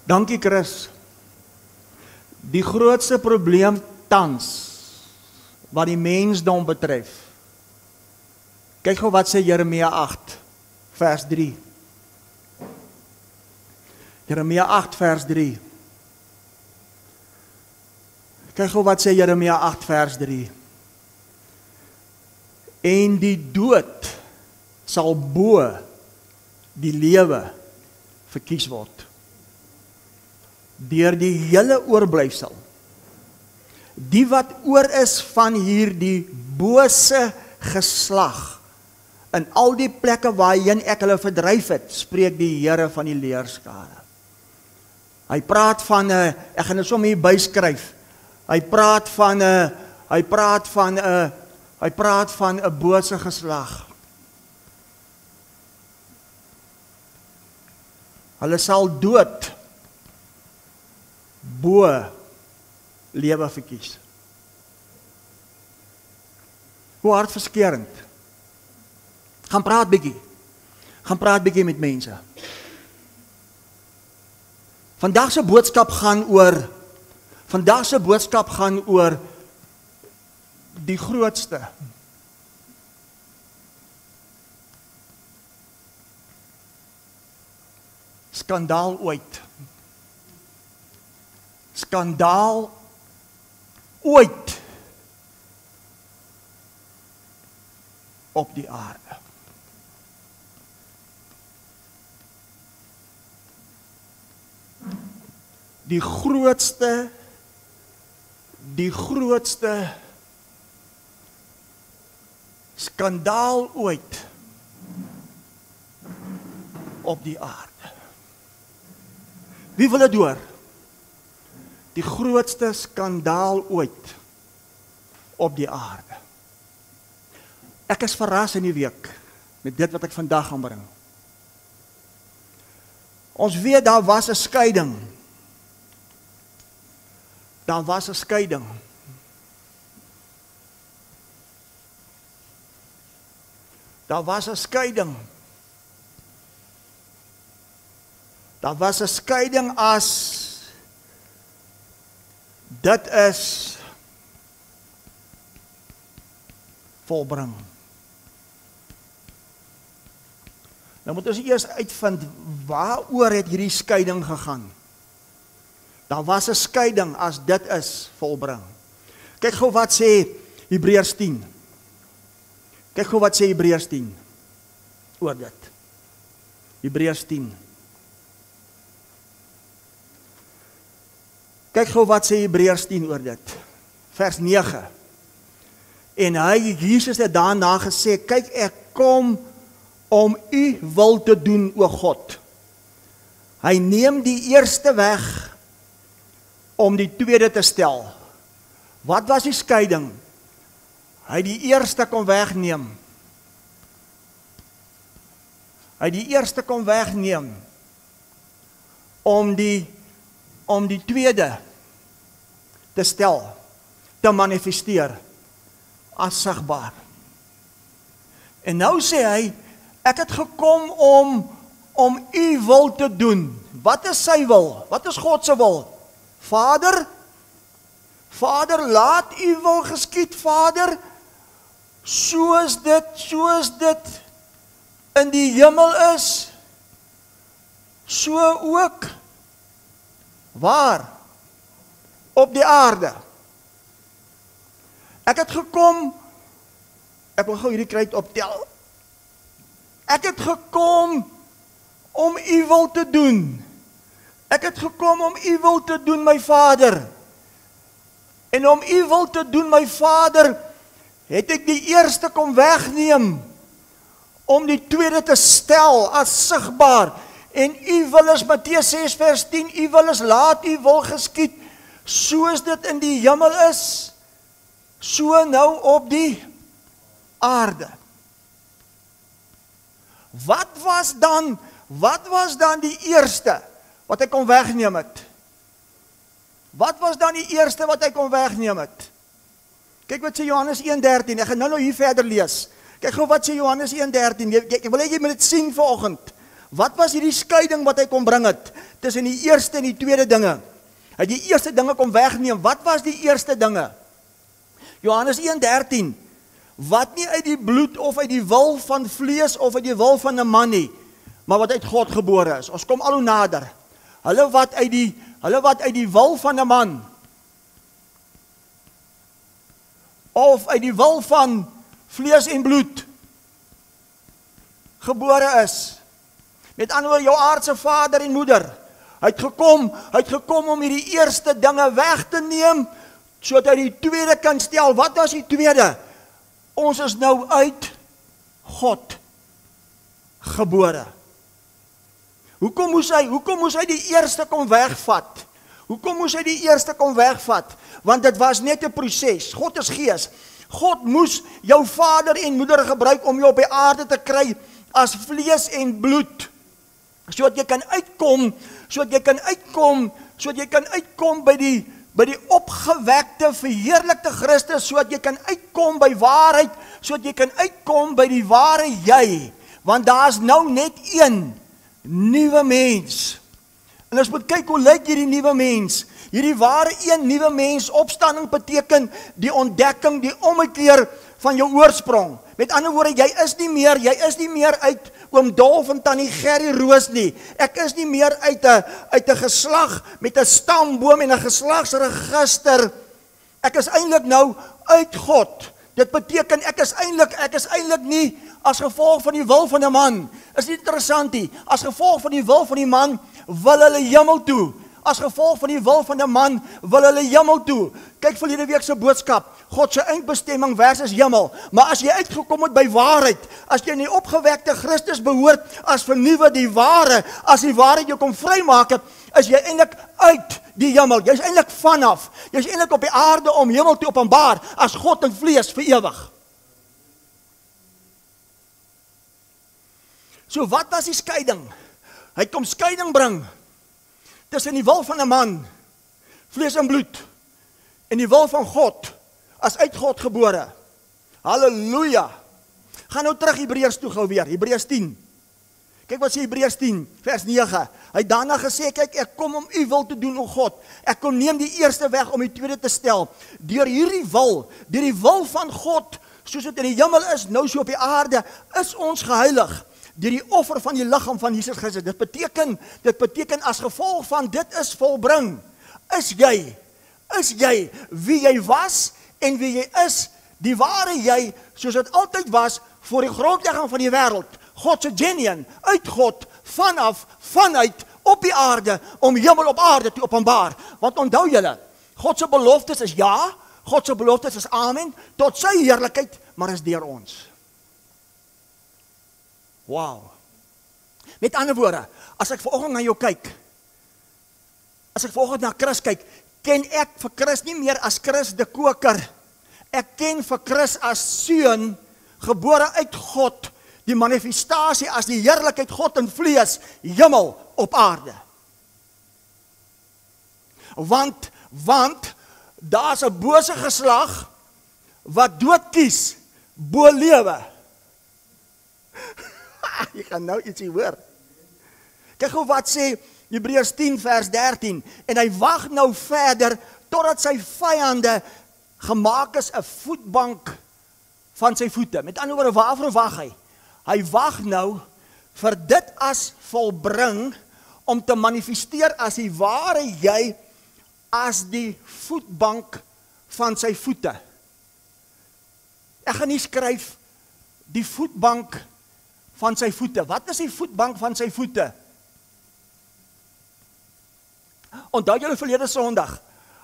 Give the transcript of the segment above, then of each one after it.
Dankie Chris. Die grootste probleem tans, wat die mensdom betref. Kyk gou wat sê Jeremia 8, vers 3. Jeremia 8, vers 3. Kyk gou wat sê Jeremia 8, vers 3. En die dood sal bo die lewe verkies word. Deur die hele oorblyfsel. Die wat oor is van hierdie bose geslag, in al die plekke waarheen ek hulle verdryf het, spreek die Here van die leerskare. Hy praat van, ek gaan dit sommer hier byskryf, hy praat van 'n bose geslag. Hulle sal dood bo lewe verkies. Hoe hartverskeurend. Gaan praat bietjie met mense. Vandag se boodskap gaan oor die grootste. Skandaal ooit. Skandaal ooit op die aarde. Die grootste skandaal ooit op die aarde. Wie wil dit hoor? Die grootste skandaal ooit op die aarde. Ek is verras in die week met dit wat ek vandag gaan bring. Ons weet daar was 'n skeiding. Daar was 'n skeiding. Daar was 'n skeiding. Daar was 'n skeiding as dit is volbring. Nou moet ons eers uitvind waaroor het hierdie skeiding gegaan. Daar was 'n skeiding as dit is volbring. Kyk gou wat sê Hebreërs 10. Kyk gou wat sê Hebreërs 10 oor dit. Hebreërs 10. Kyk gou wat sê Hebreërs 10 oor dit. Vers 9. En Jesus het daarna gesê, kyk ek kom om u wil te doen, o God. Hy neem die eerste weg om die tweede te stel. Wat was die skeiding? Hy die eerste kon wegneem. Hy die eerste kon wegneem om die tweede te stel, te manifesteer as sigbaar. En nou sê hy, ek het gekom om u wil te doen. Wat is sy wil? Wat is God se wil? Vader, laat u wil geskied, Vader, soos dit in die hemel is, so ook waar? Op die aarde. Ek het gekom, ek wil gou hierdie kruit optel. Ek het gekom om u wil te doen. Ek het gekom om u wil te doen, my Vader. En om u wil te doen, my Vader, het ek die eerste kom wegneem, om die tweede te stel as sigbaar. En u wil is, Matteus 6 vers 10, u wil is, laat u wil geskied, soos dit in die hemel is, so nou op die aarde. Wat was dan die eerste wat hy kon wegneem het? Wat was dan die eerste wat hy kon wegneem het? Kyk wat sê Johannes 1:13, ek gaan nou hier verder lees. Kyk gou wat sê Johannes 1:13, ek wil hê jy moet dit sien vanoggend. Wat was hierdie skeiding wat hy kon bring het tussen die eerste en die tweede dinge? Hy het die eerste dinge kom wegneem. Wat was die eerste dinge? Johannes 1:13. Wat nie uit die bloed of uit die wil van vlees of uit die wil van 'n man nie, maar wat uit God gebore is. Ons kom al hoe nader. Hulle wat uit die wil van 'n man of uit die wil van vlees en bloed gebore is. Met ander woorde, jou aardse vader en moeder. Hy het gekom om hierdie eerste dinge weg te neem, sodat hy die tweede kan stel. Wat was die tweede? Ons is nou uit God gebore. Hoekom moes hy die eerste kom wegvat? Hoekom moes hy die eerste kom wegvat? Want dit was net 'n proses. God is gees. God moes jou vader en moeder gebruik om jou op die aarde te kry as vlees en bloed. Sodat jy kan uitkom by die opgewekte, verheerlikte Christus, sodat jy kan uitkom by waarheid, sodat jy kan uitkom by die ware jy, want daar is nou net een nuwe mens. En as moet kyk hoe lyk hierdie nuwe mens, hierdie ware een nuwe mens, opstanding beteken die ontdekking, die ommekeer van jou oorsprong. Met ander woorde, jy is nie meer uit oom Dolf en tannie Gerry Roos nie. Ek is nie meer uit 'n geslag met 'n stamboom en 'n geslagsregister. Ek is eintlik nou uit God. Dit beteken ek is eintlik nie as gevolg van die wil van 'n man. Is nie interessant nie. As gevolg van die wil van die man wil hulle hemel toe. As gevolg van die wil van 'n man wil hulle hemel toe. Kyk verlede week se boodskap. God se eindbestemming versus hemel. Maar as jy uitgekom het by waarheid, as jy in die opgewekte Christus behoort, as vernuwe die ware, as die waarheid jou kom vrymaak het, is jy eintlik uit die hemel. Jy's eintlik vanaf. Jy's eintlik op die aarde om hemel te openbaar as God in vlees vir ewig. So wat was die skeiding? Hy kom skeiding bring tussen die wil van 'n man, vlees en bloed, en die wil van God, as uit God gebore. Halleluja! Gaan nou terug Hebreërs toe gou weer, Hebreërs 10. Kyk wat sê Hebreërs 10, vers 9. Hy het daarna gesê, kyk, ek kom om u wil te doen, o God. Ek kom neem die eerste weg om die tweede te stel. Deur die wil van God, soos dit in die hemel is, nou so op die aarde, is ons geheilig. Deur die offer van die liggaam van Jesus Christus. Dit beteken as gevolg van dit is volbring. Is jy wie jy was en wie jy is, die ware jy, soos dit altyd was voor die grondlegging van die wêreld. God se genuine, uit God, vanuit op die aarde om hemel op aarde te openbaar. Want onthou julle, God se beloftes is ja, God se beloftes is amen, tot sy heerlikheid, maar is deur ons. Wow. Met ander woorde, as ek vanoggend na jou kyk, as ek vanoggend na Chris kyk, ken ek vir Chris nie meer as Chris de Koker. Ek ken vir Chris as seun, gebore uit God, die manifestasie as die heerlikheid God in vlees, hemel op aarde. Want daar's 'n bose geslag wat dood kies bo lewe. Jy gaan nou ietsie hoor. Kyk hoe wat sê Hebreërs 10 vers 13. En hy wag nou verder totdat sy vyande gemaak is 'n voetbank van sy voete. Met ander woorde, waarvoor wag hy? Hy wag nou vir dit as volbring om te manifesteer as die ware jy as die voetbank van sy voete. Ek gaan nie skryf die voetbank van sy voete. Wat is die voetbank van sy voete? Onthou julle verlede Sondag,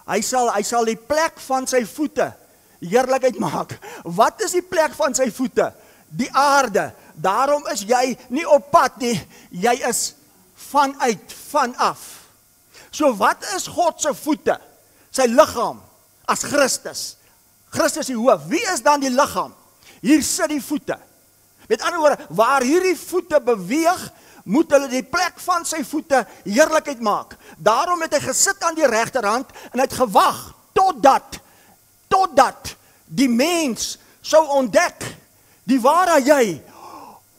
hy sal die plek van sy voete heerlikheid maak. Wat is die plek van sy voete? Die aarde. Daarom is jy nie op pad nie, jy is vanaf. So wat is God se voete? Sy liggaam as Christus. Christus die hoof. Wie is dan die liggaam? Hier sit die voete. Met ander woorde, waar hierdie voete beweeg, moet hulle die plek van sy voete heerlikheid maak. Daarom het hy gesit aan die regterhand en hy het gewag totdat die mens sou ontdek, die ware jy,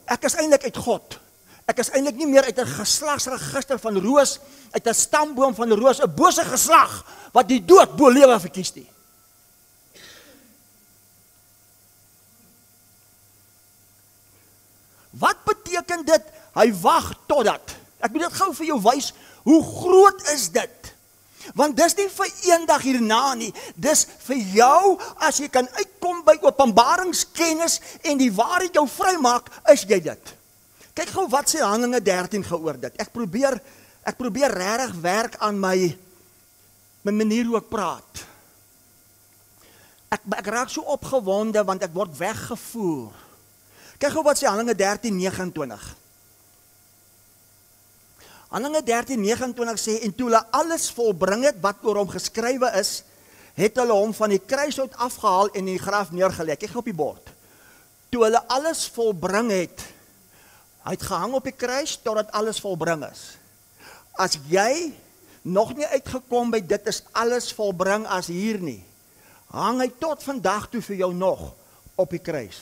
ek is eintlik uit God. Ek is eintlik nie meer uit 'n geslagsregister van Roos, uit 'n stamboom van Roos, 'n bose geslag wat die dood bo lewe verkies nie. Wat beteken dit? Hy wag totdat. Ek moet dit gou vir jou wys, hoe groot is dit? Want dis nie vir eendag hierna nie, dis vir jou, as jy kan uitkom by openbaringskennis en die waarheid jou vrymaak, is jy dit. Kyk gou wat sê Handelinge 13 geoor dit. Ek probeer regtig werk aan my manier hoe ek praat. Ek raak so opgewonde want ek word weggevoer. Kyk gou wat sê Handelinge 13:29. Handelinge 13:29 sê, en toe hulle alles volbring het wat oor hom geskrywe is, het hulle hom van die kruishout afgehaal en in die graf neergelê. Kyk op die bord. Toe hulle alles volbring het, hy het gehang op die kruis totdat alles volbring is. As jy nog nie uitgekom by dit is alles volbring as hier nie, hang hy tot vandag toe vir jou nog op die kruis.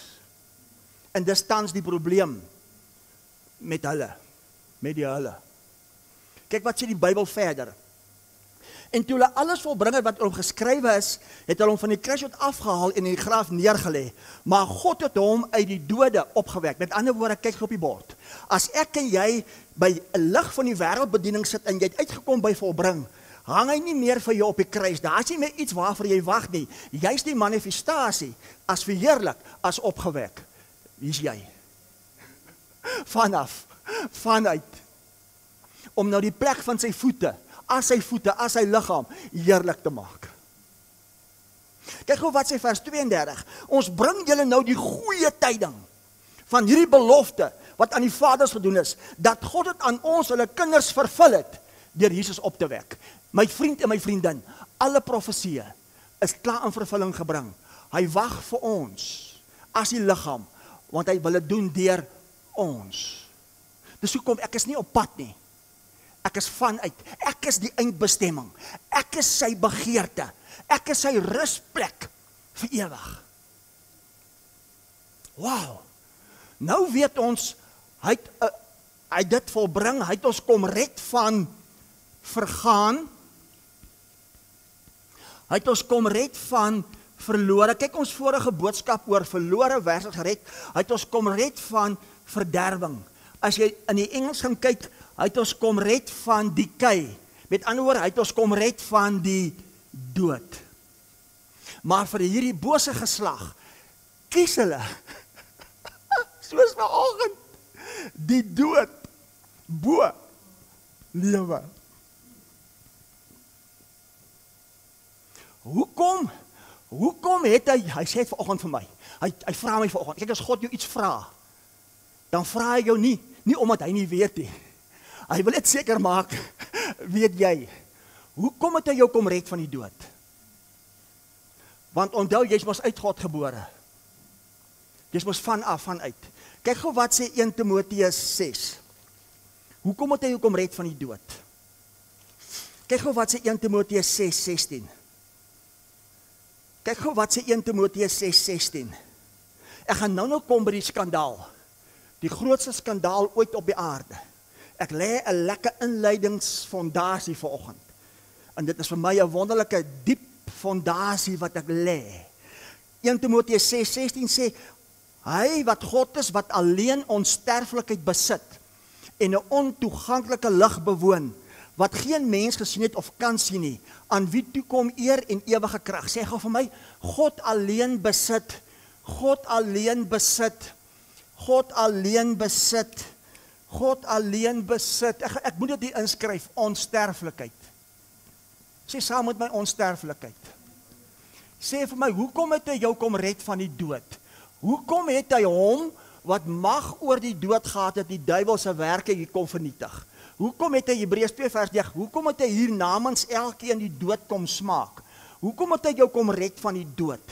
En dis tans die probleem met hulle, met die hulle. Kyk wat sê die Bybel verder. En toe hulle alles volbring het wat oor hom geskrywe is, het hulle hom van die kruishout afgehaal en in die graf neergelê. Maar God het hom uit die dode opgewek. Met ander woorde, kyk op die bord. As ek en jy by 'n lig van die wêreldbediening sit en jy het uitgekom by volbring, hang hy nie meer vir jou op die kruis. Daar is nie meer iets waarvoor jy wag nie. Jy's die manifestasie as verheerlik, as opgewek. Wie's jy? Vanuit. Om nou die plek van sy voete, as sy liggaam, heerlik te maak. Kyk gou wat sê vers 32. Ons bring julle nou die goeie tyding van hierdie belofte wat aan die vaders gedoen is, dat God het aan ons, hulle kinders, vervul het, deur Jesus op te wek. My vriend en my vriendin, alle profesieë is klaar in vervulling gebring. Hy wag vir ons, as die liggaam, want hy wil dit doen deur ons. Dis hoekom ek is nie op pad nie. Ek is vanuit, ek is die eindbestemming, ek is sy begeerte, ek is sy rusplek vir ewig. Wow, nou weet ons, hy het dit volbring, hy het ons kom red van vergaan, hy het ons kom red van verlore. Kyk ons vorige boodskap oor verlore versus gered, hy het ons kom red van verderwing. As jy in die Engels gaan kyk, hy het ons kom red van die kei. Met ander woorde, hy het ons kom red van die dood. Maar vir hierdie bose geslag, kies hulle, soos vanoggend, die dood, bo, lewe. Hoekom het hy sê het vanoggend vir my, hy vra my vanoggend, kyk as God jou iets vra, dan vra hy jou nie omdat hy nie weet nie. Hy wil dit seker maak, weet jy, hoekom het hy jou kom red van die dood? Want onthou, jy is mos uit God gebore. Jy is mos vanuit. Kyk gou wat sê 1 Timoteus 6. Hoekom het hy jou kom red van die dood? Kyk gou wat sê 1 Timoteus 6:16. Kyk gou wat sê 1 Timoteus 6:16. Ek gaan nou kom by die skandaal. Die grootste skandaal ooit op die aarde. Ek lê 'n lekker inleidingsfondasie vanoggend. En dit is vir my 'n wonderlike diep fondasie wat ek lê. 1 Timoteus 6:16 sê, hy wat God is, wat alleen onsterflikheid besit en 'n ontoeganklike lig bewoon, wat geen mens gesien het of kan sien nie, aan wie toe kom eer en ewige krag. Sê gou vir my, God alleen besit, God alleen besit, God alleen besit, God alleen besit. Ek moet dit hier inskryf, onsterflikheid. Sê saam met my, onsterflikheid. Sê vir my, hoekom het hy jou kom red van die dood? Hoekom het hy hom, wat mag oor die dood gehad het, die duiwel se werke hier kom vernietig? Hoekom het hy, Hebreërs 2 vers 9, hoekom het hy hier namens elkeen die dood kom smaak? Hoekom het hy jou kom red van die dood?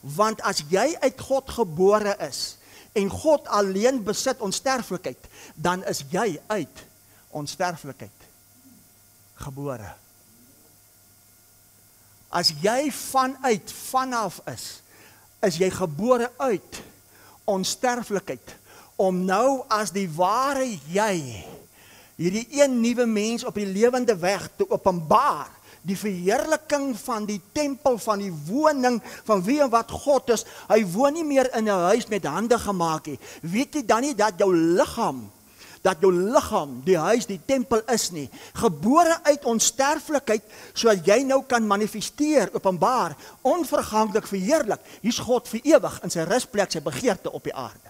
Want as jy uit God gebore is, en God alleen besit onsterflikheid, dan is jy uit onsterflikheid gebore. As jy vanaf is jy gebore uit onsterflikheid. om nou as die ware jy, hierdie een nuwe mens op die lewende weg te openbaar, die verheerliking van die tempel, van die woning, van wie en wat God is. Hy woon nie meer in 'n huis met hande gemaak nie. Weet jy dan nie dat jou liggaam, die huis, die tempel is nie, gebore uit onsterflikheid, sodat jy nou kan manifesteer, openbaar, onverganklik, verheerlik. Hier's God vir ewig in sy rusplek, sy begeerte op die aarde.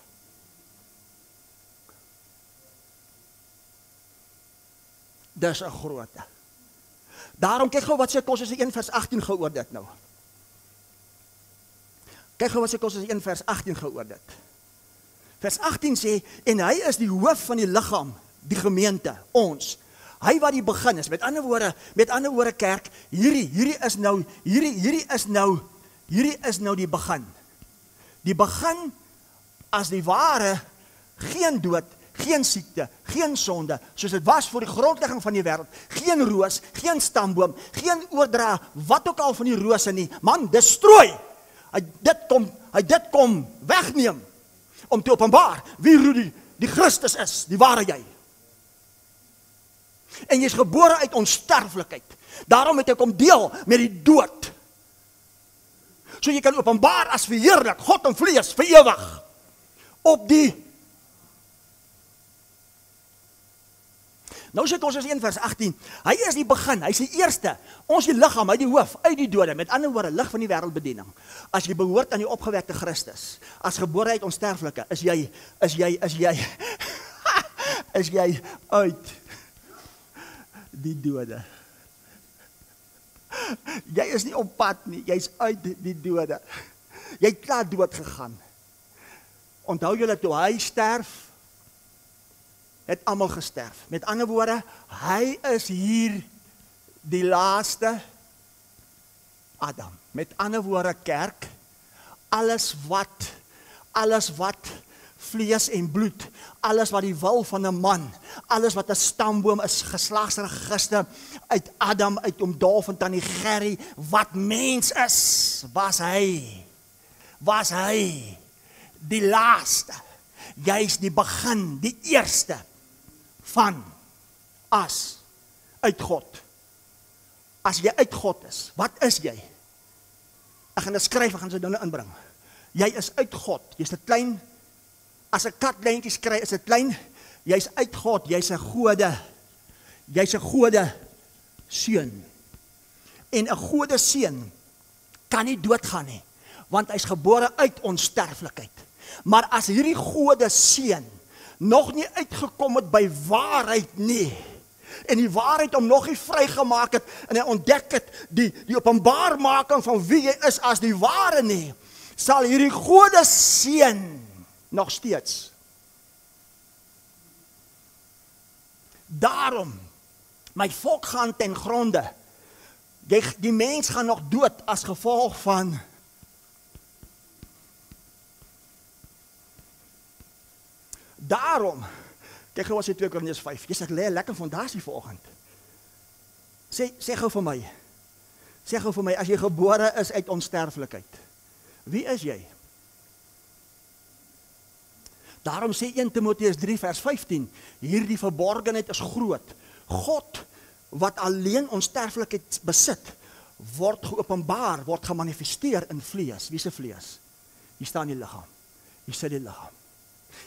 Dis 'n groote. Daarom kyk gou wat sê Kolossense 1 vers 18 gou oor dit nou. Kyk gou wat sê Kolossense 1 vers 18 gou oor dit. Vers 18 sê, en hy is die hoof van die liggaam, die gemeente, ons. Hy wat die begin is. Met ander woorde kerk, hierdie is nou die begin. Die begin as die ware, geen dood, geen siekte, geen sonde, soos dit was voor die grondlegging van die wêreld, geen roos, geen stamboom, geen oordra, wat ook al van die rose nie. Man, destrooi. Hy dit kom wegneem, om te openbaar wie Rudy die Christus is, die ware jy. En jy is gebore uit onsterflikheid. Daarom het hy kom deel met die dood. So jy kan openbaar as verheerlik, God in vlees, vir ewig. Op die Nou sê Kolossense 1 vers 18, hy is die begin, hy is die eerste, ons die liggaam, hy die hoof, uit die dode, met ander woorde, lig van die wêreldbediening. As jy behoort aan die opgewekte Christus, as gebore uit onsterflike, is jy uit die dode. Jy is nie op pad nie, jy is uit die dode. Jy het klaar dood gegaan. Onthou julle toe hy sterf, het almal gesterf. Met ander woorde, hy is hier die laaste Adam. Met ander woorde, kerk, alles wat vlees en bloed, alles wat die wil van 'n man, alles wat 'n stamboom is, geslagsregister uit Adam, uit oom Dolf en tannie Gerry, wat mens is, was hy die laaste. Jy is die begin, die eerste van as uit God. As jy uit God is, wat is jy? Ek gaan dit skryf, ek gaan dit nou inbring. Jy is uit God, jy's 'n klein, as 'n kat kleintjies kry, is dit klein, jy's uit God, jy's 'n gode seun. En 'n gode seun kan nie doodgaan nie, want hy's gebore uit onsterflikheid. Maar as hierdie gode seun nog nie uitgekom het by waarheid nie, en die waarheid hom nog nie vrygemaak het, en hy ontdek het, die openbaarmaking van wie jy is as die ware nie, sal hierdie gode seun nog steeds. Daarom, my volk gaan ten gronde, die mens gaan nog dood as gevolg van daarom, kyk gou wat sê 2 Korintiërs 5, jy sê ek lê lekker fondasie vanoggend. Sê gou vir my, as jy gebore is uit onsterflikheid, wie is jy? Daarom sê 1 Timoteus 3 vers 15, hierdie verborgenheid is groot. God, wat alleen onsterflikheid besit, word geopenbaar, word gemanifesteer in vlees. Wie se vlees? Hier staan die liggaam. Hier sit die liggaam.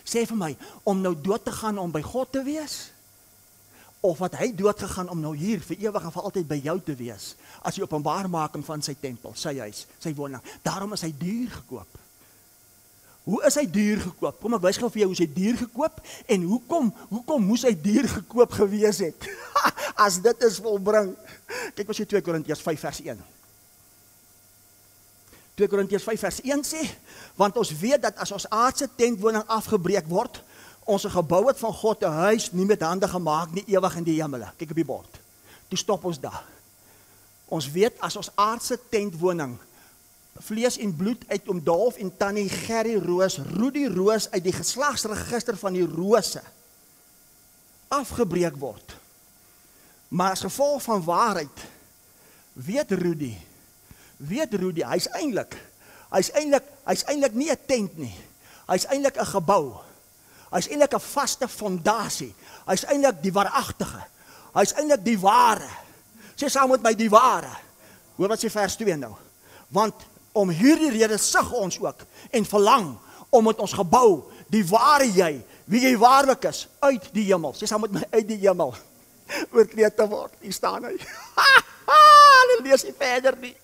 Sê vir my, om nou dood te gaan om by God te wees, of wat hy dood gegaan om nou hier vir ewig en vir altyd by jou te wees, as die openbaarmaking van sy tempel, sy huis, sy woning. Daarom is hy duur gekoop. Hoe is hy duur gekoop? Kom ek wys gou vir jou hoe is hy duur gekoop, en hoekom moes hy duur gekoop gewees het? As dit is volbring. Kyk wat sê 2 Korintiërs 5 vers 1. 2 Korintiërs 5 vers 1 sê, want ons weet dat as ons aardse tentwoning afgebreek word, ons gebou het van God 'n huis, nie met hande gemaak nie, ewig in die hemele. Kyk op die bord. Toe stop ons daar. Ons weet as ons aardse tentwoning, vlees en bloed uit oom Dolf en tannie Gerry Roos, Rudy Roos uit die geslagsregister van die Rose, afgebreek word. Maar as gevolg van waarheid, weet Rudy, hy's eintlik nie 'n tent nie. Hy's eintlik 'n gebou. Hy is eintlik 'n vaste fondasie. Hy is eintlik die waaragtige. Hy is eintlik die ware. Sê saam met my die ware. Hoor wat sê vers 2 nou. Want om hierdie rede sug ons ook en verlang om met ons gebou die ware jy, wie jy waarlik is, uit die hemel. Sê saam met my uit die hemel. Oorkleed te word. Hier staan hy. Hulle lees nie verder nie.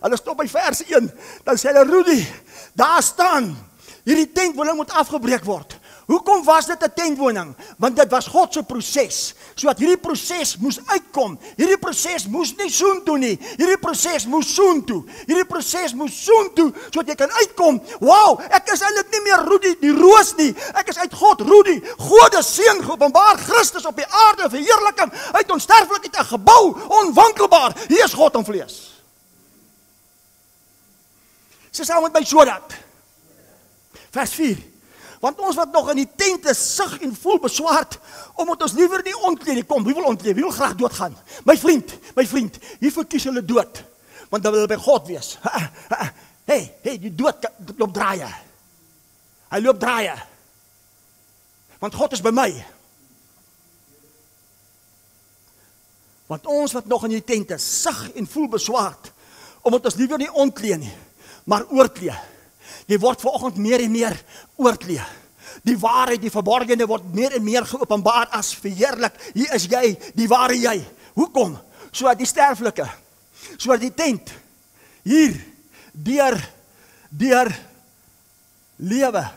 Hulle stop by vers 1. Dan sê hulle, Rudy, daar staan, hierdie tentwoning moet afgebreek word. Hoekom was dit 'n tentwoning? Want dit was God se proses. Sodat hierdie proses moes uitkom. Hierdie proses moes nie soontoe nie. Hierdie proses moes soontoe. Hierdie proses moes soontoe sodat jy kan uitkom. Wow, ek is eintlik nie meer Rudy die roos nie. Ek is uit God, Rudy, God se seun geopenbaar, Christus op die aarde, verheerliking, uit onsterflikheid 'n gebou, onwankelbaar. Hier is God in vlees. Sê saam met my sodat. Vers 4. Want ons wat nog in die tent is, sug en voel beswaard, omdat ons liewer nie ontkleed nie. Kom, wie wil ontleed? Wie wil graag doodgaan? My vriend, hier verkies hulle dood, want dan wil hulle by God wees. Hey, die dood loop draaie. Hy loop draaie. Want God is by my. Want ons wat nog in die tent is, sug en voel beswaard, omdat ons liewer nie ontkleed nie, maar oorkleed. Jy word vanoggend meer en meer oorkleed. Die waarheid, die verborgene word meer en meer geopenbaar as verheerlik. Hier is jy, die ware jy. Hoekom? Sodat die sterflike, sodat die tent hier deur lewe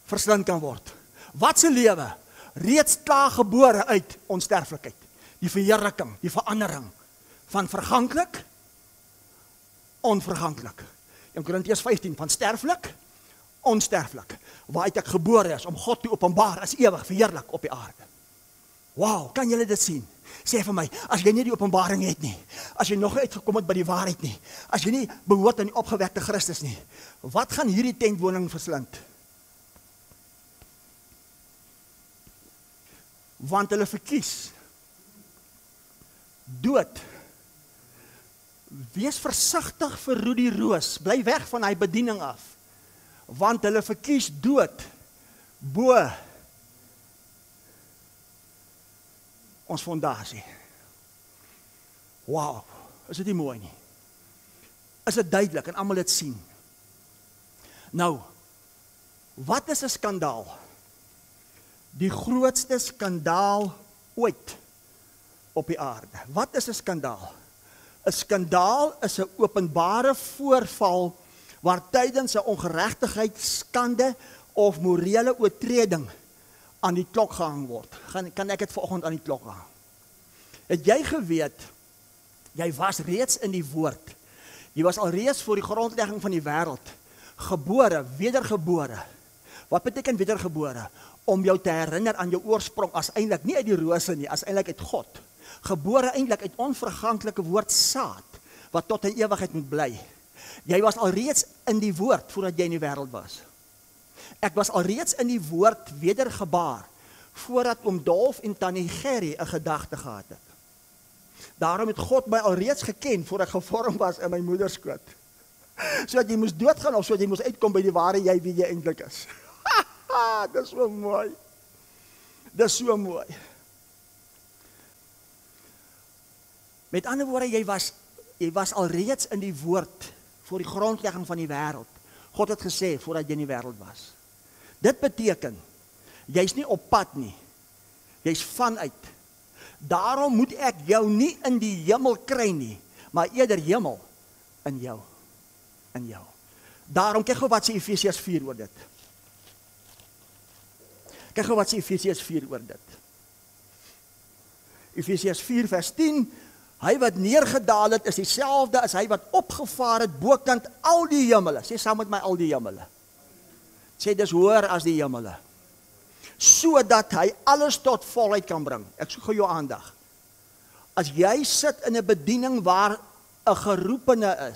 verslind kan word. Wat se lewe? Reeds klaar gebore uit onsterflikheid. Die verheerliking, die verandering van verganklik, onverganklik. In Korintiërs 15, van sterflik, onsterflik, waaruit ek gebore is, om God te openbaar as ewig verheerlik op die aarde. Wow, kan julle dit sien? Sê vir my, as jy nie die openbaring het nie, as jy nog nie uitgekom het by die waarheid nie, as jy nie behoort aan die opgewekte Christus nie, wat gaan hierdie tentwoning verslind? Want hulle verkies dood. Wees versigtig vir Rudy Roos, bly weg van hy bediening af, want hulle verkies dood bo ons fondasie. Wow, is dit nie mooi nie? Is dit duidelik en almal dit sien? Nou, wat is 'n skandaal? Die grootste skandaal ooit op die aarde. Wat is 'n skandaal? 'n Skandaal is 'n openbare voorval waar tydens 'n ongeregtigheid, skande of morele oortreding aan die klok gehang word. Kan ek dit vanoggend aan die klok hang? Het jy geweet, jy was reeds in die woord. Jy was alreeds voor die grondlegging van die wêreld gebore, wedergebore. Wat beteken wedergebore? Om jou te herinner aan jou oorsprong as eintlik nie uit die rose nie, as eintlik uit God. Gebore eintlik uit onverganklike woord saad, wat tot in ewigheid moet bly. Jy was alreeds in die woord voordat jy in die wêreld was. Ek was alreeds in die woord wedergebaar voordat oom Dolf en tannie Gerry 'n gedagte gehad het. Daarom het God my alreeds geken voordat ek gevorm was in my moeder se skoot. Sodat jy moes doodgaan of sodat jy moes uitkom by die ware jy wie jy eintlik is. Dis so mooi. Dis so mooi. Met ander woorde, jy was alreeds in die woord voor die grondlegging van die wêreld. God het gesê voordat jy in die wêreld was. Dit beteken, jy's nie op pad nie. Jy's vanuit. Daarom moet ek jou nie in die hemel kry nie, maar eerder hemel in jou. In jou. Daarom, kyk gou wat sê Efesiërs 4 oor dit. Kyk gou wat sê Efesiërs 4 oor dit. Efesiërs 4 vers 10, hy wat neergedaal het, is dieselfde as hy wat opgevaar het bokant al die hemele. Sê saam met my al die hemele. Sê dis hoër as die hemele. Sodat hy alles tot volheid kan bring. Ek soek gou jou aandag. As jy sit in 'n bediening waar 'n geroepene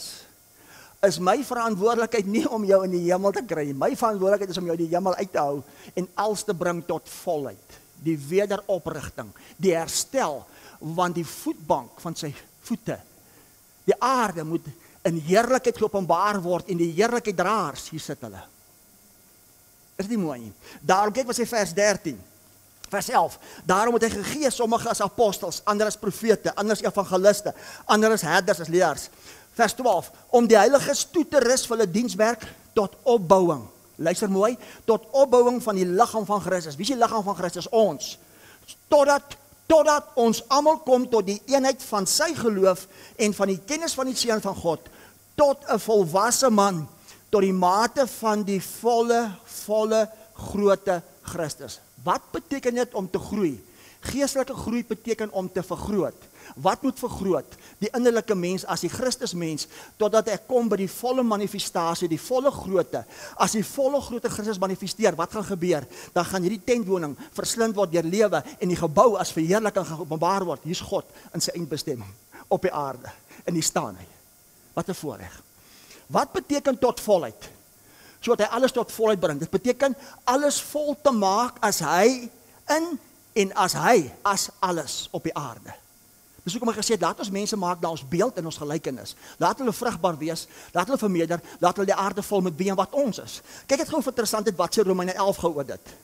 is my verantwoordelikheid nie om jou in die hemel te kry nie. My verantwoordelikheid is om jou die hemel uit te hou en alles te bring tot volheid. Die wederoprigting, die herstel, want die voetbank van sy voete, die aarde moet in heerlikheid geopenbaar word en die heerlikheid draers, hier sit hulle. Is dit mooi nie? Daarom kyk wat sê vers 13. Vers 11. Daarom het hy gegee sommige as apostels, ander as profete, ander as evangeliste, ander as herders, as leerders. Vers 12. Om die heiliges toe te rus vir hulle dienswerk tot opbouing. Luister mooi, tot opbouing van die liggaam van Christus. Wie is die liggaam van Christus? Ons. Totdat ons almal kom tot die eenheid van sy geloof en van die kennis van die Seun van God, tot 'n volwasse man, tot die mate van die volle grootte Christus. Wat beteken dit om te groei? Geestelike groei beteken om te vergroot. Wat moet vergroot? Die innerlike mens as die Christusmens, totdat ek kom by die volle manifestasie, die volle grootte. As die volle grootte Christus manifesteer, wat gaan gebeur? Dan gaan hierdie tentwoning verslind word deur lewe en die gebou as verheerliking geopenbaar word. Hier's God in sy eindbestemming op die aarde. En hier staan hy. Wat 'n voorreg. Wat beteken tot volheid? Sodat hy alles tot volheid bring. Dit beteken alles vol te maak as hy in en as hy as alles op die aarde. Dis hoekom ek gesê het, laat ons mense maak na ons beeld en ons gelykenis. Laat hulle vrugbaar wees, laat hulle vermeerder, laat hulle die aarde vul met wie en wat ons is. Kyk het gou vir interessant wat sê Romeine 11 gou oor dit.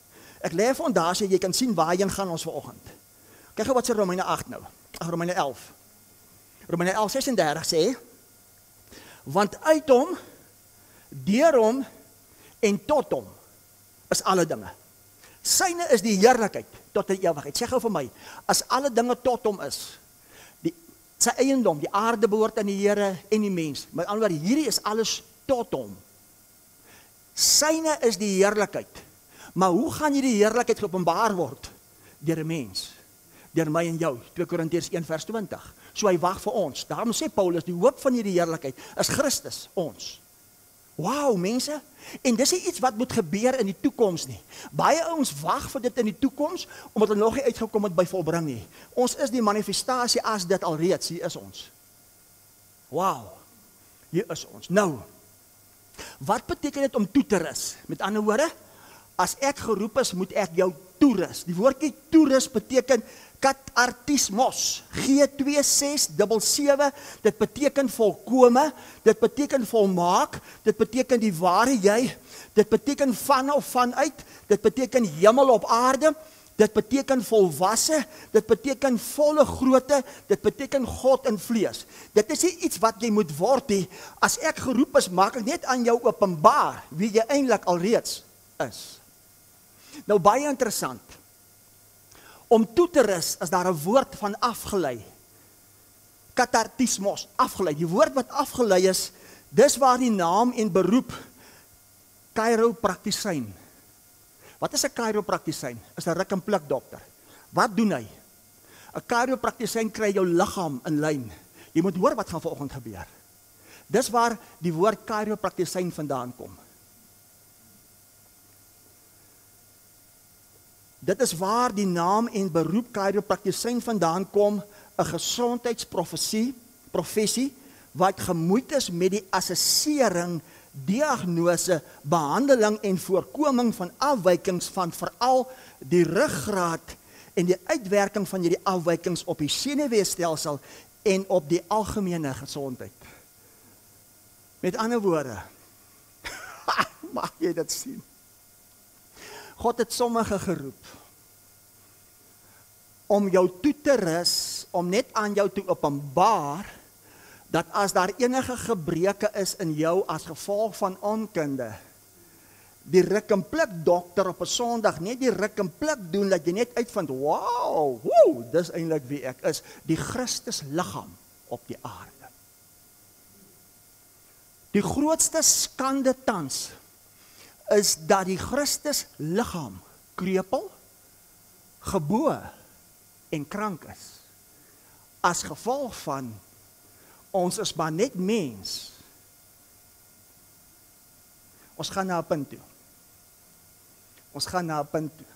Ek lê 'n fondasie, jy kan sien waarheen gaan ons vanoggend. Kyk gou wat sê Romeine 8 nou. Romeine 11. Romeine 11:36 sê: want uit hom, deur hom en tot hom is alle dinge. Syne is die heerlikheid tot in ewigheid. Sê gou vir my, as alle dinge tot hom is, sy eiendom, die aarde behoort aan die Here en die mens. Met ander woorde, hierdie is alles tot hom. Syne is die heerlikheid. Maar hoe gaan hierdie heerlikheid geopenbaar word? Deur 'n mens. Deur my en jou. 2 Korintiërs 1:20. So hy wag vir ons. Daarom sê Paulus, die hoop van hierdie heerlikheid is Christus, ons. Wow, mense. En dis nie iets wat moet gebeur in die toekoms nie. Baie ouens wag vir dit in die toekoms, omdat hulle nog nie uitgekom het by volbring nie. Ons is die manifestasie as dit alreeds, hier is ons. Wow, hier is ons. Nou, wat beteken dit om toe te rus? Met ander woorde, as ek geroep is, moet ek jou toerus. Die woordjie toerus beteken katartismos, G2677, dit beteken volkome, dit beteken volmaak, dit beteken die ware jy, dit beteken van of vanuit, dit beteken hemel op aarde, dit beteken volwasse, dit beteken volle grootte, dit beteken God in vlees. Dit is nie iets wat jy moet word nie. As ek geroep is, maak ek net aan jou openbaar wie jy eintlik alreeds is. Nou baie interessant. Om toe te rus, is daar 'n woord van afgelei. Katartismos, afgelei. Die woord wat afgelei is, dis waar die naam en beroep chiropraktisyn. Wat is 'n chiropraktisyn? Is 'n ruk en pluk dokter. Wat doen hy? 'n Chiropraktisyn kry jou liggaam in lyn. Jy moet hoor wat gaan vanoggend gebeur. Dis waar die woord chiropraktisyn vandaan kom. Dit is waar die naam en beroep chiropraktisyn vandaan kom, 'n gesondheidsprofessie wat gemoeid is met die assessering, diagnose, behandeling en voorkoming van afwykings van veral die ruggraat en die uitwerking van hierdie afwykings op die senuweestelsel en op die algemene gesondheid. Met ander woorde, mag jy dit sien? God het sommige geroep om jou toe te rus, om net aan jou te openbaar, dat as daar enige gebreke is in jou as gevolg van onkunde, die ruk en pluk dokter op 'n Sondag net die ruk en pluk doen, dat jy net uitvind, wow, dis eintlik wie ek is, die Christus liggaam op die aarde. Die grootste skande tans is dat die Christus liggaam krepeel, geboe en krank is. As gevolg van ons is maar net mens. Ons gaan na 'n punt toe. Ons gaan na 'n punt toe.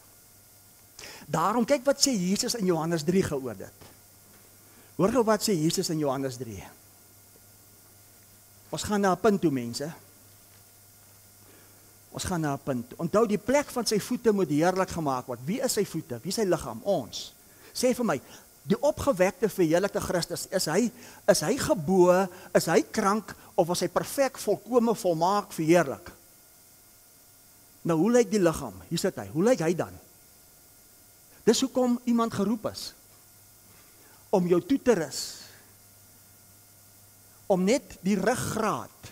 Daarom kyk wat sê Jesus in Johannes 3 geoor dit. Hoor gou wat sê Jesus in Johannes 3. Ons gaan na 'n punt toe, mense. Ons gaan na 'n punt. Onthou, die plek van sy voete moet heerlik gemaak word. Wie is sy voete? Wie is sy liggaam? Ons. Sê vir my, die opgewekte verheerlikte Christus, is hy geboe, is hy krank, of was hy perfek, volkome, volmaak, verheerlik? Nou, hoe lyk die liggaam? Hier sit hy. Hoe lyk hy dan? Dis hoekom iemand geroep is. Om jou toe te rus. Om net die ruggraat,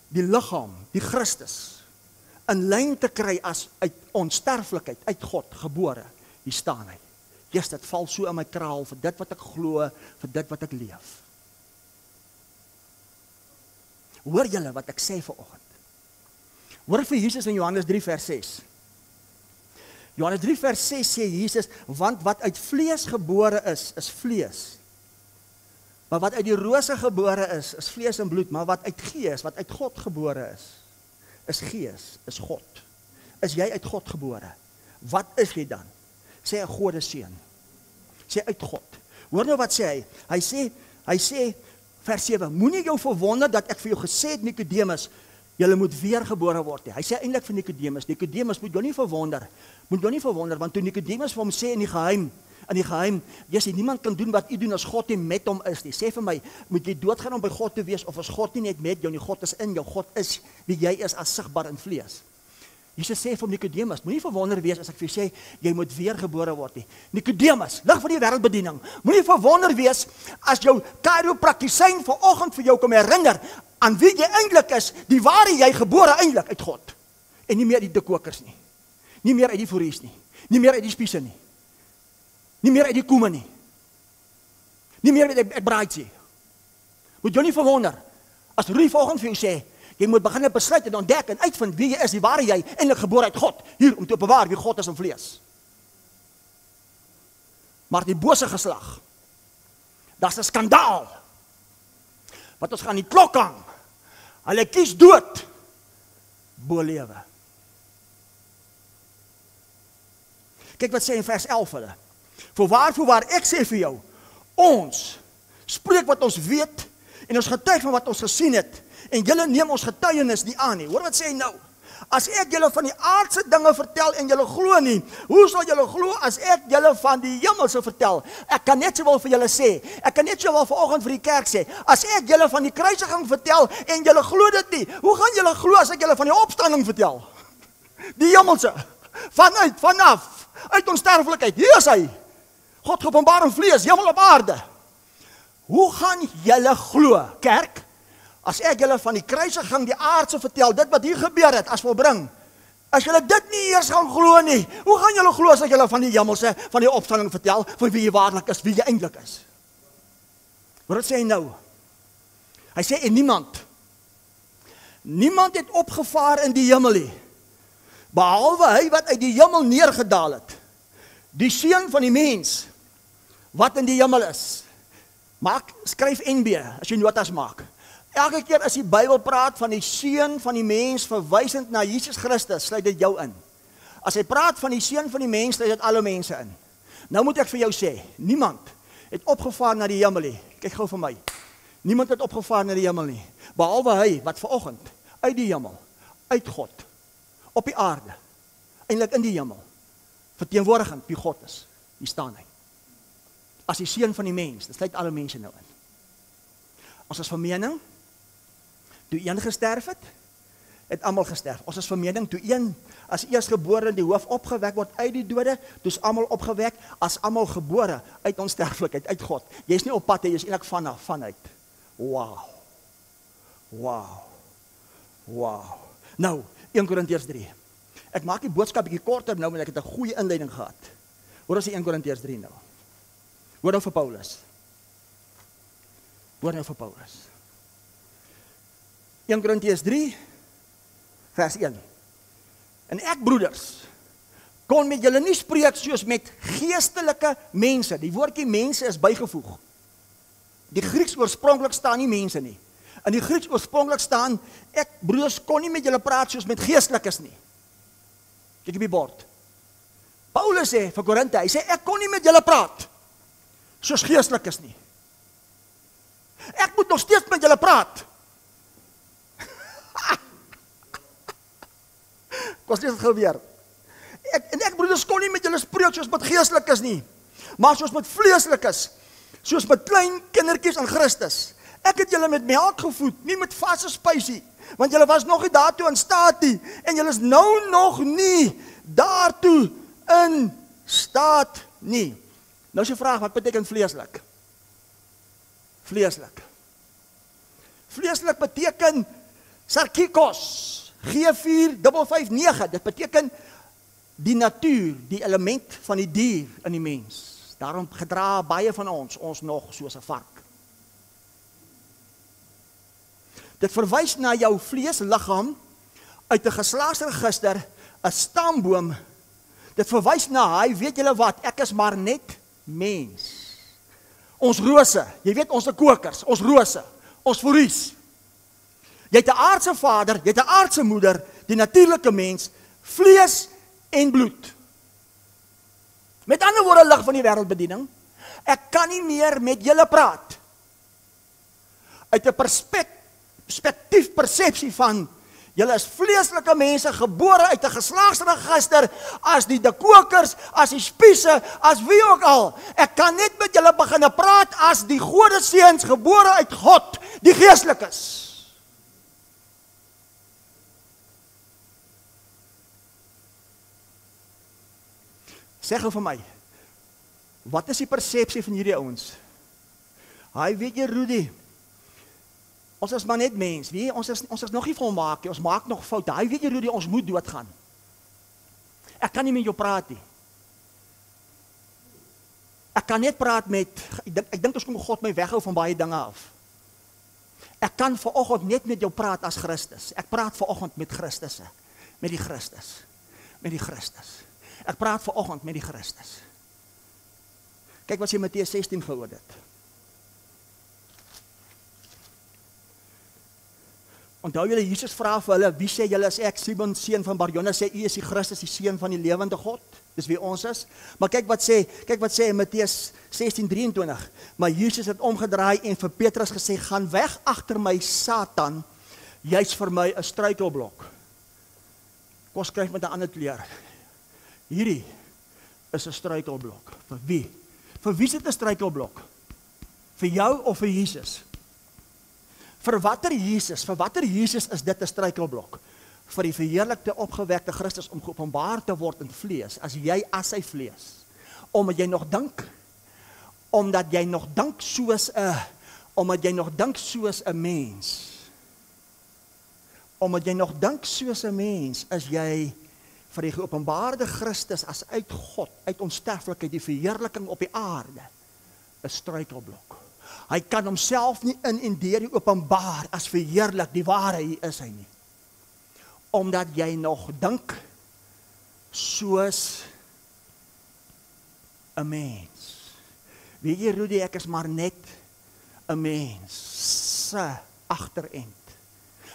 die liggaam, die Christus, in lyn te kry as uit onsterflikheid, uit God, gebore. Hier staan hy. Jesus, dit val so in my kraal, vir dit wat ek glo, vir dit wat ek leef. Hoor julle wat ek sê vanoggend? Hoor vir Jesus in Johannes 3 vers 6. Johannes 3 vers 6 sê Jesus, want wat uit vlees gebore is vlees. Maar wat uit die rose gebore is vlees en bloed. Maar wat uit gees, wat uit God gebore is gees, is God. Is jy uit God gebore? Wat is jy dan? Sê 'n Godseun. Sê uit God. Hoor nou wat sê hy? Hy sê vers 7, moenie jou verwonder dat ek vir jou gesê het, Nikodemus, julle moet weergebore word. Hy sê eintlik vir Nikodemus, moet jou nie verwonder, want toe Nikodemus vir hom sê in die geheim, jy niemand kan doen wat u doen as God nie met hom is nie. Sê vir my, moet jy doodgaan om by God te wees, of is God nie net met jou nie, God is in jou, God is wie jy is as sigbaar in vlees. Jesus sê vir hom, Nikodemus, moenie verwonder wees as ek vir jou sê, jy moet weergebore word nie. Nikodemus, lig van die wêreldbediening, moenie verwonder wees as jou chiropraktisyn vanoggend vir jou kom herinner aan wie jy eintlik is, die ware jy gebore eintlik uit God. En nie meer uit die kokers nie. Nie meer uit die fories nie. Nie meer uit die spiese nie. Nie meer uit die koeme nie. Nie meer uit braaitjie. Moet jou nie verwonder as Rudy vanoggend vir jou sê, jy moet begin besluit en ontdek en uitvind wie jy is, die ware jy eintlik gebore uit God, hier om te openbaar wie God is in vlees. Maar die bose geslag, dat's 'n skandaal. Wat ons gaan die klok hang. Hulle kies dood bo lewe. Kyk wat sê in vers 11 hulle. Voorwaar ek sê vir jou, ons spreek wat ons weet en ons getuig van wat ons gesien het en julle neem ons getuienis nie aan nie. Hoor wat sê hy nou? As ek julle van die aardse dinge vertel en julle glo nie, hoe sal julle glo as ek julle van die hemelse vertel? Ek kan net sowel vir julle sê, ek kan net sowel vanoggend vir die kerk sê, as ek julle van die kruisiging vertel en julle glo dit nie, hoe gaan julle glo as ek julle van die opstanding vertel? Die hemelse, vanaf, uit onsterflikheid, hier is hy, God geopenbaar in vlees, hemel op aarde. Hoe gaan julle glo, kerk? As ek julle van die kruisiging, die aardse vertel, dit wat hier gebeur het, as volbring, as julle dit nie eers gaan glo nie, hoe gaan julle glo as ek julle van die hemelse, van die opstanding vertel, van wie jy waarlik is, wie jy eintlik is? Wat sê hy nou? Hy sê, en niemand het opgevaar in die hemel nie, behalwe hy wat uit die hemel neergedaal het, die seun van die mens, wat in die hemel is. Skryf NB, as jy notas maak. Elke keer as die Bybel praat van die seun van die mens, verwysend na Jesus Christus, sluit dit jou in. As hy praat van die seun van die mens, sluit dit alle mense in. Nou moet ek vir jou sê, niemand het opgevaar na die hemel nie. Kyk gou vir my. Niemand het opgevaar na die hemel nie, behalwe hy wat vanoggend uit die hemel, uit God, op die aarde, eintlik in die hemel, verteenwoordigend wie God is. Hier staan hy. As die seun van die mens, dit sluit alle mense nou in. Ons is van mening, toe een gesterf het almal gesterf. Ons is van mening, toe een as eersgebore die hoof opgewek word uit die dode, toe is almal opgewek, as almal gebore uit onsterflikheid, uit God. Jy is nie op pad, jy is eintlik vanuit. Wow. Nou, 1 Korintiërs 3. Ek maak die boodskap bietjie korter nou, want ek het 'n goeie inleiding gehad. Hoor as die 1 Korintiërs 3 nou. Hoor nou vir Paulus. 1 Korintiërs 3, vers 1. En ek, broeders, kon met julle nie spreek soos met geestelike mense. Die woordjie mense is bygevoeg. Die Grieks oorspronklik staan nie mense nie. In die Grieks oorspronklik staan, ek, broeders, kon nie met julle praat soos met geestelikes nie. Kyk op die bord. Paulus sê vir Korinte, hy sê, ek kon nie met julle praat soos geestelikes nie. Ek moet nog steeds met julle praat. Wat is dit gebeur? Ek broeders kon nie met julle spreek soos met geestelikes nie, maar soos met vleeslikes, soos met klein kindertjies in Christus. Ek het julle met melk gevoed, nie met vaste spysie. Want julle was nog nie daartoe in staat nie, en julle is nou nog nie daartoe in staat nie. Nou is die vraag, wat beteken vleeslik? Vleeslik. Vleeslik beteken sarkikos, G4559, dit beteken die natuur, die element van die dier in die mens. Daarom gedra baie van ons nog soos 'n vark. Dit verwys na jou vleesliggaam uit 'n geslagsregister, 'n stamboom. Dit verwys na hy, weet julle wat, ek is maar net mens. Ons rose, jy weet ons kokers, ons rose, ons fories. Jy het 'n aardse vader, jy het 'n aardse moeder, die natuurlike mens, vlees en bloed. Met ander woorde, lig van die wêreldbediening, ek kan nie meer met julle praat uit 'n perspektief persepsie van julle is vleeslike mense gebore uit 'n geslagsregister as die kokers, as die spiese, as wie ook al. Ek kan net met julle begin praat as die godeseuns gebore uit God, die geestelikes. Sê gou vir my, wat is die persepsie van hierdie ouens? Hy, weet jy Rudy, ons is maar net mens, weet jy, ons is nog nie volmaak nie, ons maak nog foute. Hy, weet jy Rudy, ons moet doodgaan. Ek kan nie met jou praat nie. Ek kan net praat met, ek dink ons kom God my weghou van baie dinge af. Ek kan vanoggend net met jou praat as Christus. Ek praat vanoggend met Christus, met die Christus, met die Christus. Ek praat vanoggend met die Christus. Kyk wat sy Matteus 16 gehoor het. Onthou julle, Jesus vra vir hulle, wie sê julle is ek, Simon, seun van Barjona, sê u is die Christus, die seun van die lewende God? Dis wie ons is. Maar kyk wat sê in Matteus 16:23. Maar Jesus het omgedraai en vir Petrus gesê, gaan weg agter my Satan, jy's vir my 'n struikelblok. Kom skryf met 'n ander kleur. Hierdie is 'n struikelblok. Vir wie? Vir wie is dit 'n struikelblok? Vir jou of vir Jesus? Vir watter Jesus is dit 'n struikelblok? Vir die verheerlikte opgewekte Christus om geopenbaar te word in vlees, as jy as sy vlees. Omdat jy nog dink soos 'n mens. Omdat jy nog dink soos 'n mens, as jy vir die geopenbaarde Christus as uit God, uit onsterflikheid, die verheerliking op die aarde, 'n struikelblok. Hy kan homself nie in en deur die openbaar as verheerlik, die ware hier is hy nie. Omdat jy nog dink soos 'n mens. Weet jy Rudy, ek is maar net 'n mens se agterend.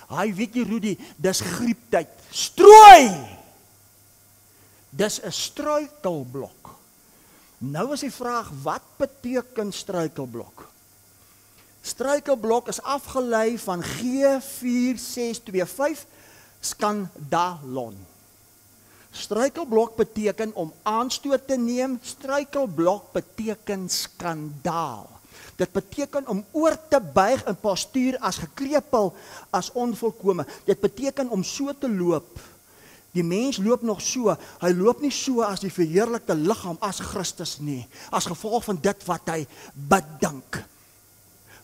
Hy, weet jy Rudy, dis grieptyd. Strooi! Dis 'n struikelblok. Nou is die vraag, wat beteken struikelblok? Struikelblok is afgelei van G4625, skandalon. Struikelblok beteken om aanstoot te neem, struikelblok beteken skandaal. Dit beteken om oor te buig in postuur as gekrepel, as onvolkome. Dit beteken om so te loop. Die mens loop nog so, hy loop nie so as die verheerlikte liggaam as Christus nie, as gevolg van dit wat hy bedink.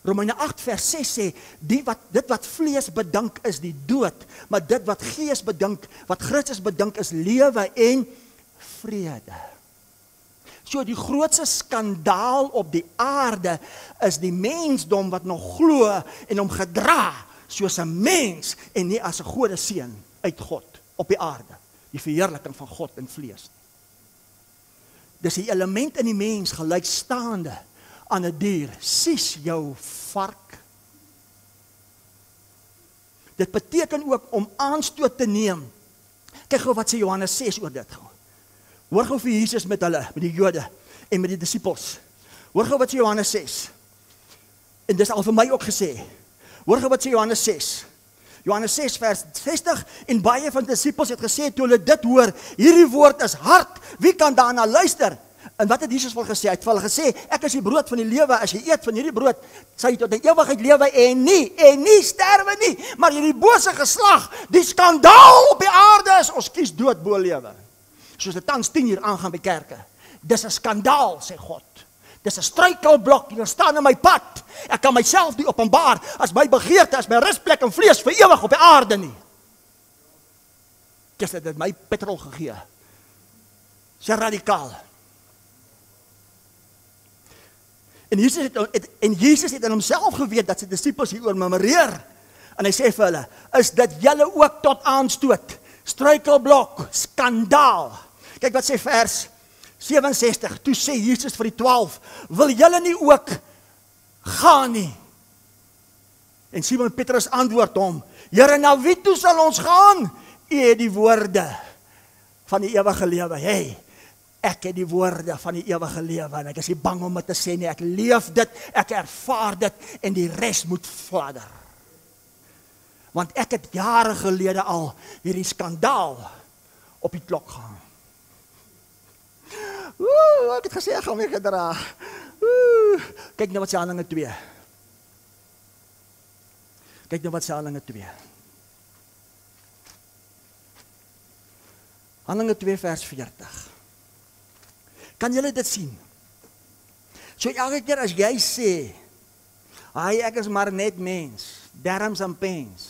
Romeine 8 vers 6 sê, dit wat vlees bedink is die dood, maar dit wat gees bedink, wat Christus bedink is lewe en vrede. So die grootste skandaal op die aarde is die mensdom wat nog glo en hom gedra soos 'n mens en nie as 'n godeseun uit God op die aarde, die verheerliking van God in vlees. Dis die element in die mens gelykstaande aan 'n dier. Sies jou vark. Dit beteken ook om aanstoot te neem. Kyk gou wat sê Johannes 6 oor dit gou. Hoor gou vir Jesus met hulle, met die Jode en met die disippels. Hoor gou wat sê Johannes 6. En dis al vir my ook gesê. Hoor gou wat sê Johannes 6. Johannes 6 vers 60, en baie van die disippels het gesê toe hulle dit hoor, hierdie woord is hard, wie kan daarna luister? En wat het Jesus vir hulle gesê? Hy het vir hulle gesê, ek is die brood van die lewe, as jy eet van hierdie brood, sal jy tot in ewigheid lewe en nie sterwe nie, maar hierdie bose geslag, die skandaal op die aarde is, ons kies dood bo lewe. Soos dit tans 10 uur aangaan by kerke. Dis 'n skandaal, sê God. Dis 'n struikelblok, hier staan in my pad. Ek kan myself nie openbaar as my begeerte, as my rusplek en vlees vir ewig op die aarde nie. Jesus het my petrol gegee. Sy radikaal. En Jesus het in homself geweet dat sy disippels hieroor murmureer. En hy sê vir hulle, is dit julle ook tot aanstoot? Struikelblok, skandaal. Kyk wat sê vers 67, toe sê Jesus vir die 12, wil julle nie ook gaan nie? En Simon Petrus antwoord hom, Here, na wie toe sal ons gaan? U het die woorde van die ewige lewe. Hey, ek het die woorde van die ewige lewe, en ek is nie bang om dit te sê nie, ek leef dit, ek ervaar dit, en die res moet fladder. Want ek het jare gelede al hierdie skandaal op die klok gehang. Ek het gesê, ek gaan weer gedra. Kyk nou wat sê Handelinge 2. Kyk nou wat sê Handelinge 2. Handelinge 2 vers 40. Kan julle dit sien? So elke keer as jy sê, ek is maar net mens, darms en pens.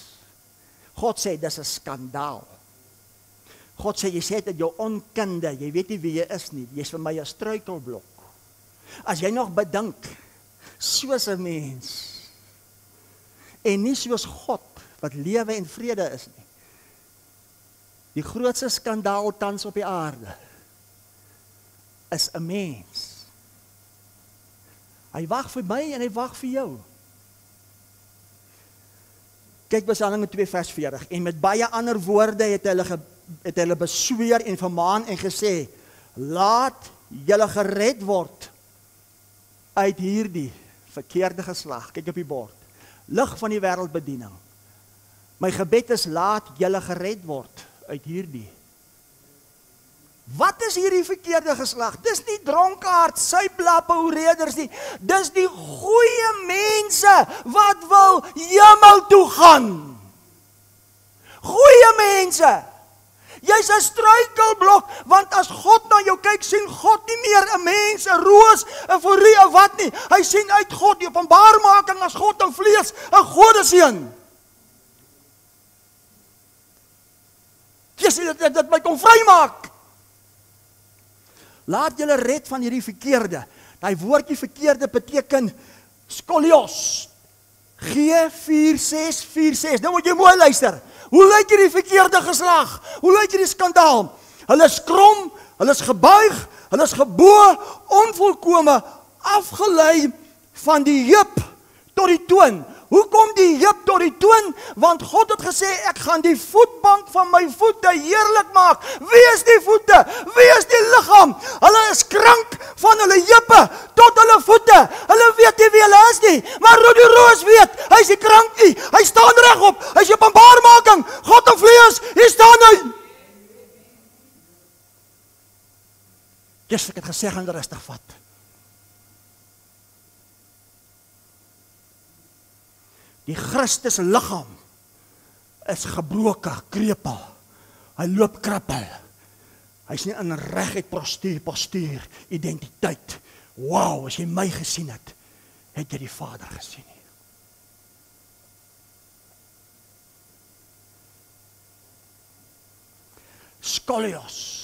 God sê, dis 'n skandaal. God sê, jy sê dit jou onkunde, jy weet nie wie jy is nie, jy is vir my 'n struikelblok. As jy nog bedink, soos 'n mens, en nie soos God, wat lewe en vrede is nie. Die grootste skandaal tans op die aarde, is 'n mens. Hy wag vir my en hy wag vir jou. Kyk by Handelinge 2 vers 40, en met baie ander woorde het hulle besweer en vermaan en gesê, laat julle gered word uit hierdie verkeerde geslag. Kyk op die bord, lig van die wêreldbediening. My gebed is, laat julle gered word uit hierdie. Wat is hierdie verkeerde geslag? Dis nie dronkaards, suiplappe, hoereders nie. Dis die goeie mense wat wil hemel toe gaan. Goeie mense. Jy's 'n struikelblok, want as God na jou kyk, sien God nie meer 'n mens, 'n roos, 'n forie, 'n wat nie. Hy sien uit God, die openbarmaking as God in vlees, 'n Godseun. Jesus, dit my kom vrymaak. Laat julle red van hierdie verkeerde. Daai woordjie verkeerde beteken skolios. G4646. Nou moet jy mooi luister. Hoe lyk hierdie verkeerde geslag? Hoe lyk hierdie skandaal? Hulle is krom, hulle is gebuig, hulle is gebo, onvolkome, afgelei van die heup tot die toon. Hoekom die heup tot die toon? Want God het gesê, ek gaan die voetbank van my voete heerlik maak. Wie is die voete? Wie is die liggaam? Hulle is krank van hulle heupe tot hulle voete. Hulle weet nie wie hulle is nie. Maar Rudy Roos weet, hy is nie krank nie. Hy staan regop. Hy is openbaarmaking. God in vlees, hier staan hy. Jesus, ek het gesê, gaan rustig vat. Die Christus liggaam is gebroke, krepel. Hy loop krippel. Hy's nie in regheid postuur, identiteit. Wow, as jy my gesien het jy die Vader gesien nie. Skolios.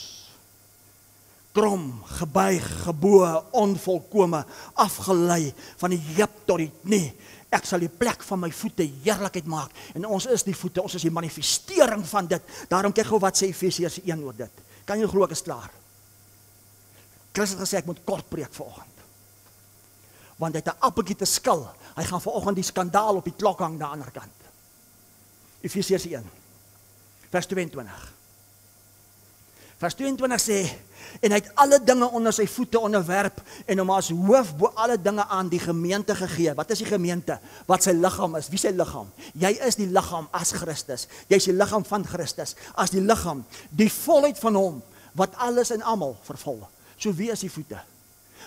Krom, gebuig, gebo, onvolkome, afgelei van die heup tot die knie. Ek sal die plek van my voete heerlikheid maak. En ons is die voete, ons is die manifestering van dit. Daarom kyk gou wat sê Efesiërs 1 oor dit. Kan jy glo ek is klaar? Christus het gesê ek moet kort preek vanoggend. Want hy het 'n appeltjie te skil. Hy gaan vanoggend die skandaal op die klok hang aan die ander kant. Efesiërs 1 vers 22. Vers 22 sê, en hy het alle dinge onder sy voete onderwerp en hom as hoof bo alle dinge aan die gemeente gegee. Wat is die gemeente? Wat sy liggaam is. Wie sy liggaam? Jy is die liggaam as Christus. Jy is die liggaam van Christus. As die liggaam, die volheid van hom, wat alles en almal vervul. So wie is die voete?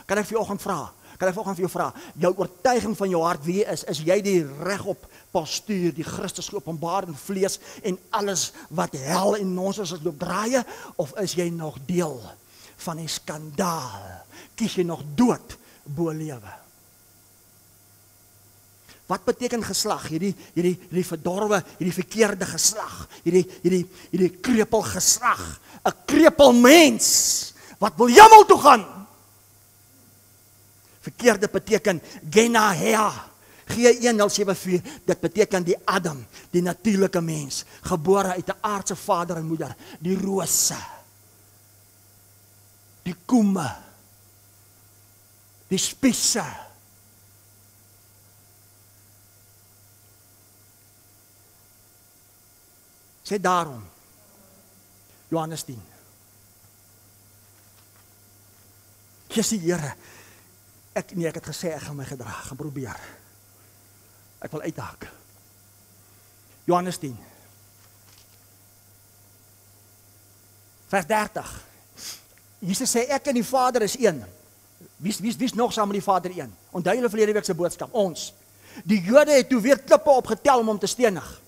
Kan ek vir jou vanoggend vir jou vra, jou oortuiging van jou hart wie is jy die regop pastuur, die Christus geopenbaar in vlees en alles wat hel en ons is loop draaie, of is jy nog deel van die skandaal? Kies jy nog dood bo lewe? Wat beteken geslag? Hierdie verdorwe, hierdie verkeerde geslag, hierdie krepel geslag, 'n krepel mens wat wil hemel toe gaan. Verkeerde beteken Genahea, G1074, dit beteken die Adam, die natuurlike mens, gebore uit 'n aardse vader en moeder, die rose, die koeme, die spiese. Sê daarom, Johannes 10. Jessie Here, ek het gesê ek gaan my gedrag, gaan probeer. Ek wil uithaak. Johannes 10. Vers 30. Jesus sê ek en die Vader is een. Wie's nog saam met die Vader een? Onthou julle verlede week se boodskap, ons. Die Jode het toe weer klippe opgetel om hom te stenig.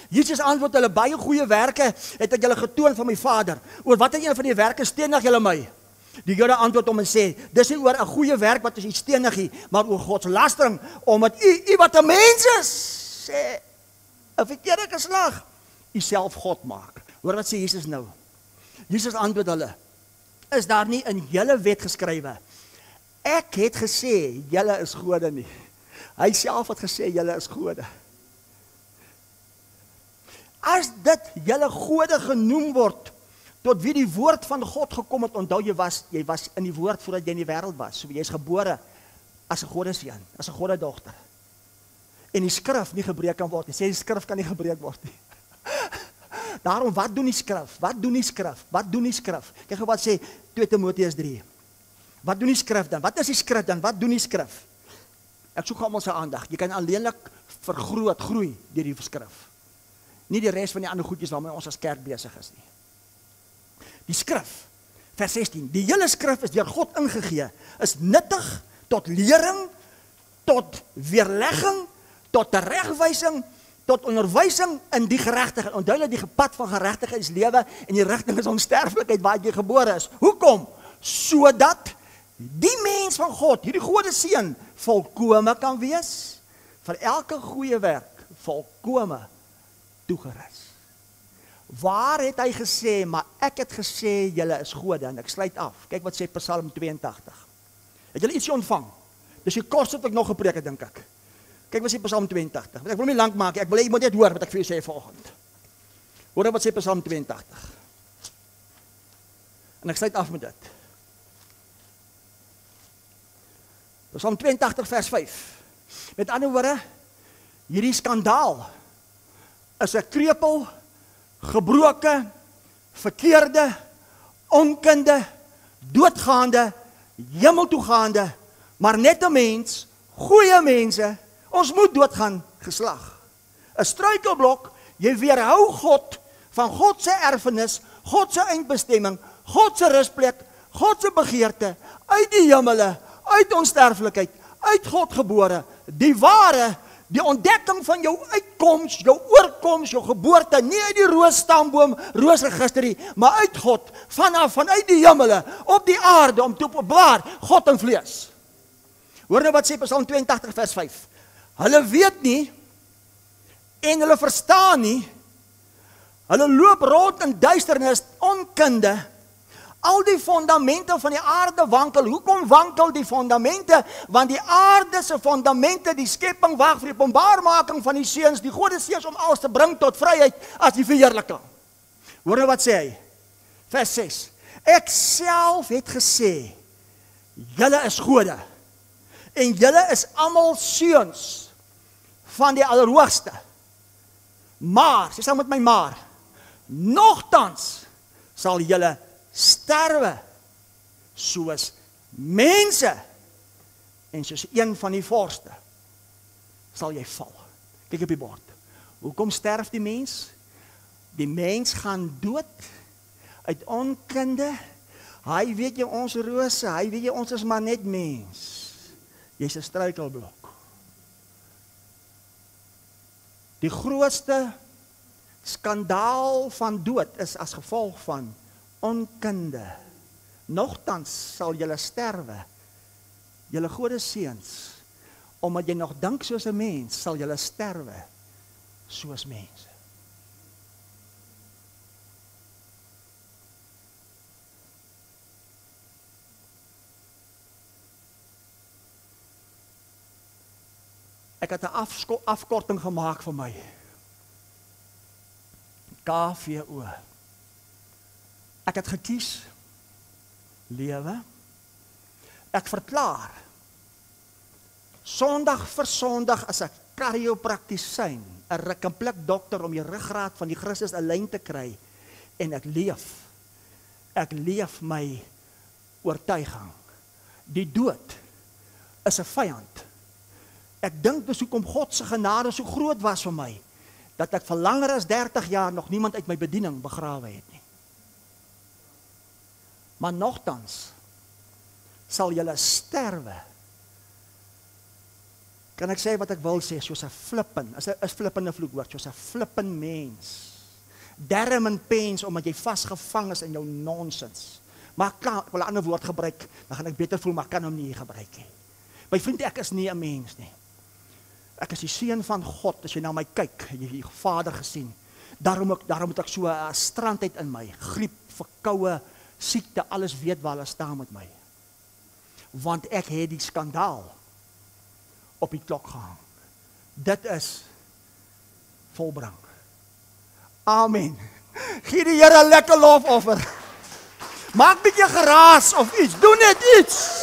Jesus antwoord hulle, baie goeie werke het ek julle getoon van my Vader. Oor watter een van die werke stenig julle my? Die Jode antwoord hom en sê, dis nie oor 'n goeie werk wat ons stenig nie, maar oor godslastering, omdat u wat 'n mens is, sê 'n verkeerde geslag, u self God maak. Hoor wat sê Jesus nou? Jesus antwoord hulle, is daar nie in julle wet geskrywe, ek het gesê julle is gode nie. Hy self het gesê julle is gode. As dit julle gode genoem word, tot wie die woord van God gekom het, onthou jy was in die woord voordat jy in die wêreld was, so jy is gebore as 'n goddeseun, as 'n goddedogter. En die skrif nie gebreek kan word nie, sê die skrif kan nie gebreek word nie. Daarom, wat doen die skrif? Wat doen die skrif? Wat doen die skrif? Kyk gou wat sê 2 Timoteus 3. Wat doen die skrif dan? Wat is die skrif dan? Wat doen die skrif? Ek soek almal se aandag. Jy kan alleenlik groei deur die skrif. Nie die res van die ander goedjies waarmee ons as kerk besig is nie. Die skrif, vers 16, die hele skrif is deur God ingegee, is nuttig tot lering, tot weerlegging, tot teregwysing, tot onderwysing in die geregtigheid. Onthou dat die pad van geregtigheid is lewe en die rigting is onsterflikheid waar jy gebore is. Hoekom? Sodat die mens van God, hierdie godeseun, volkome kan wees, vir elke goeie werk, volkome toegerus. Waar het hy gesê, maar ek het gesê julle is gode, en ek sluit af. Kyk wat sê Psalm 82. Het julle ietsie ontvang? Dis die kos wat ek nog gepreek het, dink ek. Kyk wat sê Psalm 82. Ek wil nie lank maak, ek wil jy moet net hoor wat ek vir jou sê vanoggend. Hoor wat sê Psalm 82. En ek sluit af met dit. Psalm 82 vers 5. Met ander woorde, hierdie skandaal is 'n krepel, gebroke, verkeerde, onkunde, doodgaande, hemel toegaande, maar net 'n mens, goeie mense, ons moet doodgaan, geslag. 'n Struikelblok, jy weerhou God van God se erfenis, God se eindbestemming, God se rusplek, God se begeerte, uit die hemele, uit onsterflikheid, uit God gebore, die ware, die ontdekking van jou uitkoms, jou oorkoms, jou geboorte, nie uit die roosstamboom, roosregister nie, maar uit God, vanuit die hemele, op die aarde, om te openbaar, God in vlees. Hoor nou wat sê Psalm 82 vers 5. Hulle weet nie, en hulle verstaan nie, hulle loop rond in duisternis, onkunde, al die fondamente van die aarde wankel. Hoekom wankel die fondamente? Want die aarde se fondamente, die skepping wag vir die openbaarmaking van die seuns, die godeseens om alles te bring tot vryheid as die verheerliking. Hoor nou wat sê hy? Vers 6. Ek self het gesê, julle is gode, en julle is almal seuns van die Allerhoogste. Maar, sê saam met my maar, nogtans sal julle sterwe soos mense en soos een van die vorste sal jy val. Kyk op die bord. Hoekom sterf die mens? Die mens gaan dood uit onkunde, Hy weet jy ons rose, hy weet jy ons is maar net mens. Jy's 'n struikelblok. Die grootste skandaal van dood is as gevolg van onkunde. Nogtans sal julle sterwe, julle gode seuns, omdat jy nog dink soos 'n mens, sal julle sterwe soos mense. Ek het 'n afkorting gemaak vir my. KVO. Ek het gekies lewe. Ek verklaar Sondag vir Sondag as 'n chiropraktisyn, 'n rikkenplik dokter om die ruggraat van die Christus in lyn te kry, en ek leef my oortuiging. Die dood is 'n vyand. Ek dink dis hoekom God se genade so groot was vir my, dat ek vir langer as 30 jaar nog niemand uit my bediening begrawe het nie. Maar nogtans sal julle sterwe. Kan ek sê wat ek wil sê, soos 'n flippen, is flippen 'n vloekwoord, soos 'n flippen mens. Darm en pens, omdat jy vasgevang is in jou nonsens. Maar ek wil 'n ander woord gebruik, dan gaan ek beter voel, maar ek kan hom nie hier gebruik nie. My vriend, ek is nie 'n mens nie. Ek is die seun van God, as jy na my kyk, jy het die Vader gesien. Daarom het ek so 'n strandheid in my, griep, verkoue, siekte, alles weet waar hulle staan met my. Want ek het die skandaal op die klok gehang. Dit is volbring. Amen. Gee die Here 'n lekker lofoffer. Maak 'n bietjie geraas of iets, doen net iets.